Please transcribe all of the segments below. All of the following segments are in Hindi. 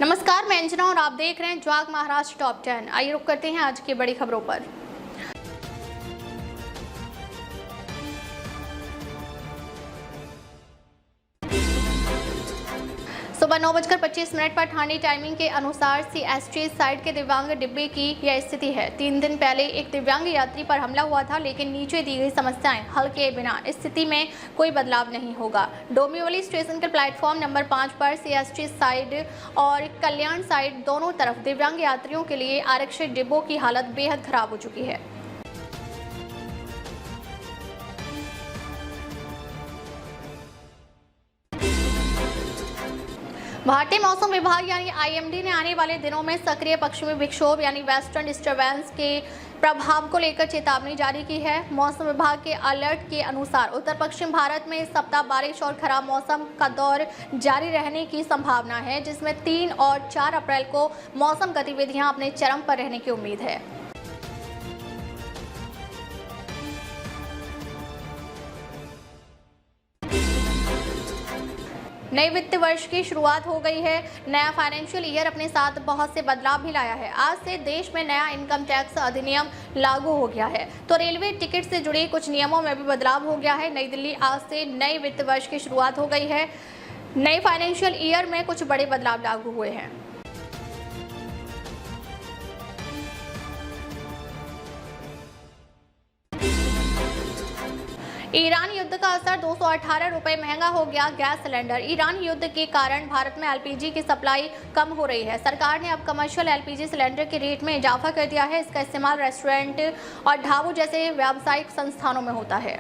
नमस्कार, मैं अंजना और आप देख रहे हैं जाग महाराष्ट्र टॉप 10। आइए रुक करते हैं आज की बड़ी खबरों पर। सुबह 9:25 पर ठाणे टाइमिंग के अनुसार सीएसटी साइड के दिव्यांग डिब्बे की यह स्थिति है। 3 दिन पहले एक दिव्यांग यात्री पर हमला हुआ था, लेकिन नीचे दी गई समस्याएं हल किए बिना स्थिति में कोई बदलाव नहीं होगा। डोंबिवली स्टेशन के प्लेटफॉर्म नंबर 5 पर सीएसटी साइड और कल्याण साइड दोनों तरफ दिव्यांग यात्रियों के लिए आरक्षित डिब्बों की हालत बेहद खराब हो चुकी है। भारतीय मौसम विभाग यानी आईएमडी ने आने वाले दिनों में सक्रिय पश्चिमी विक्षोभ यानी वेस्टर्न डिस्टर्बेंस के प्रभाव को लेकर चेतावनी जारी की है। मौसम विभाग के अलर्ट के अनुसार उत्तर पश्चिम भारत में इस सप्ताह बारिश और खराब मौसम का दौर जारी रहने की संभावना है, जिसमें 3 और 4 अप्रैल को मौसम गतिविधियां अपने चरम पर रहने की उम्मीद है। नए वित्त वर्ष की शुरुआत हो गई है। नया फाइनेंशियल ईयर अपने साथ बहुत से बदलाव भी लाया है। आज से देश में नया इनकम टैक्स अधिनियम लागू हो गया है, तो रेलवे टिकट से जुड़े कुछ नियमों में भी बदलाव हो गया है। नई दिल्ली, आज से नए वित्त वर्ष की शुरुआत हो गई है। नए फाइनेंशियल ईयर में कुछ बड़े बदलाव लागू हुए हैं। ईरान युद्ध का असर, 218 रुपए महंगा हो गया गैस सिलेंडर। ईरान युद्ध के कारण भारत में एलपीजी की सप्लाई कम हो रही है। सरकार ने अब कमर्शियल एलपीजी सिलेंडर के रेट में इजाफा कर दिया है। इसका इस्तेमाल रेस्टोरेंट और ढाबों जैसे व्यावसायिक संस्थानों में होता है।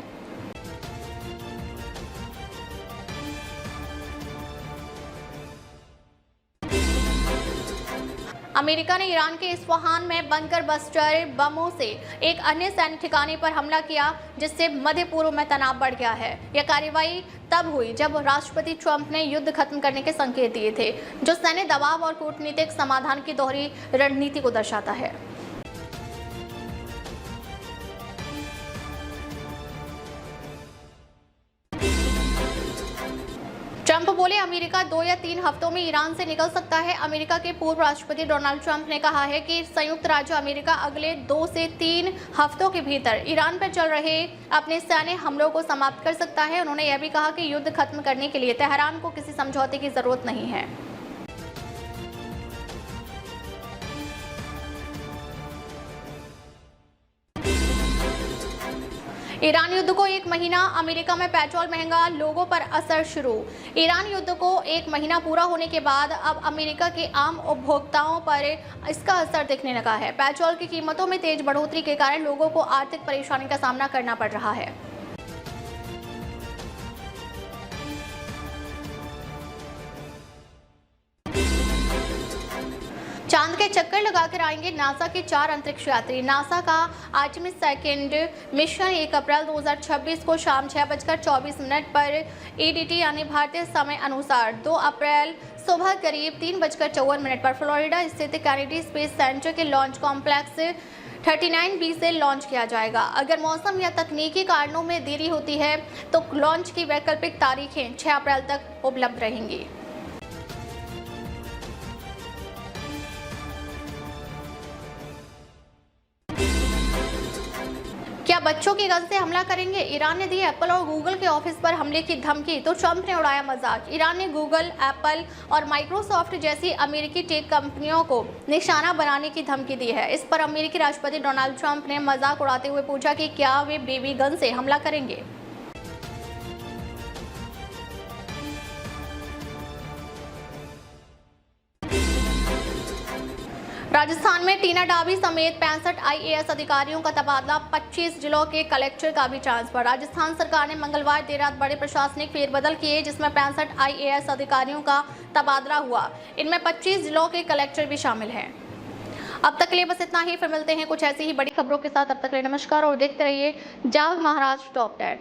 अमेरिका ने ईरान के इस्फहान में बंकर बस्टर बमों से एक अन्य सैन्य ठिकाने पर हमला किया, जिससे मध्य पूर्व में तनाव बढ़ गया है। यह कार्रवाई तब हुई जब राष्ट्रपति ट्रंप ने युद्ध खत्म करने के संकेत दिए थे, जो सैन्य दबाव और कूटनीतिक समाधान की दोहरी रणनीति को दर्शाता है। ट्रंप बोले, अमेरिका 2 या 3 हफ्तों में ईरान से निकल सकता है। अमेरिका के पूर्व राष्ट्रपति डोनाल्ड ट्रंप ने कहा है कि संयुक्त राज्य अमेरिका अगले 2 से 3 हफ्तों के भीतर ईरान पर चल रहे अपने सैन्य हमलों को समाप्त कर सकता है। उन्होंने यह भी कहा कि युद्ध खत्म करने के लिए तेहरान को किसी समझौते की जरूरत नहीं है। ईरान युद्ध को 1 महीना, अमेरिका में पेट्रोल महंगा, लोगों पर असर शुरू। ईरान युद्ध को 1 महीना पूरा होने के बाद अब अमेरिका के आम उपभोक्ताओं पर इसका असर दिखने लगा है। पेट्रोल की कीमतों में तेज बढ़ोतरी के कारण लोगों को आर्थिक परेशानी का सामना करना पड़ रहा है। चांद के चक्कर लगाकर आएंगे नासा के 4 अंतरिक्ष यात्री। नासा का आर्टेमिस सेकंड मिशन 1 अप्रैल 2026 को शाम 6:24 पर ईडीटी यानी भारतीय समय अनुसार 2 अप्रैल सुबह करीब 3:54 पर फ्लोरिडा स्थित कैनेडी स्पेस सेंटर के लॉन्च कॉम्प्लेक्स 39B से लॉन्च किया जाएगा। अगर मौसम या तकनीकी कारणों में देरी होती है तो लॉन्च की वैकल्पिक तारीखें 6 अप्रैल तक उपलब्ध रहेंगी। क्या बच्चों की गन से हमला करेंगे? ईरान ने दी एप्पल और गूगल के ऑफिस पर हमले की धमकी, तो ट्रंप ने उड़ाया मजाक। ईरान ने गूगल, एप्पल और माइक्रोसॉफ्ट जैसी अमेरिकी टेक कंपनियों को निशाना बनाने की धमकी दी है। इस पर अमेरिकी राष्ट्रपति डोनाल्ड ट्रंप ने मजाक उड़ाते हुए पूछा कि क्या वे बेबी गन से हमला करेंगे। राजस्थान में टीना डाबी समेत 65 आईएएस अधिकारियों का तबादला, 25 जिलों के कलेक्टर का भी ट्रांसफर। राजस्थान सरकार ने मंगलवार देर रात बड़े प्रशासनिक फेरबदल किए, जिसमें 65 आईएएस अधिकारियों का तबादला हुआ। इनमें 25 जिलों के कलेक्टर भी शामिल हैं। अब तक के लिए बस इतना ही, फिर मिलते हैं कुछ ऐसी ही बड़ी खबरों के साथ। अब तक के लिए नमस्कार और देखते रहिए जाग महाराष्ट्र टॉप 10।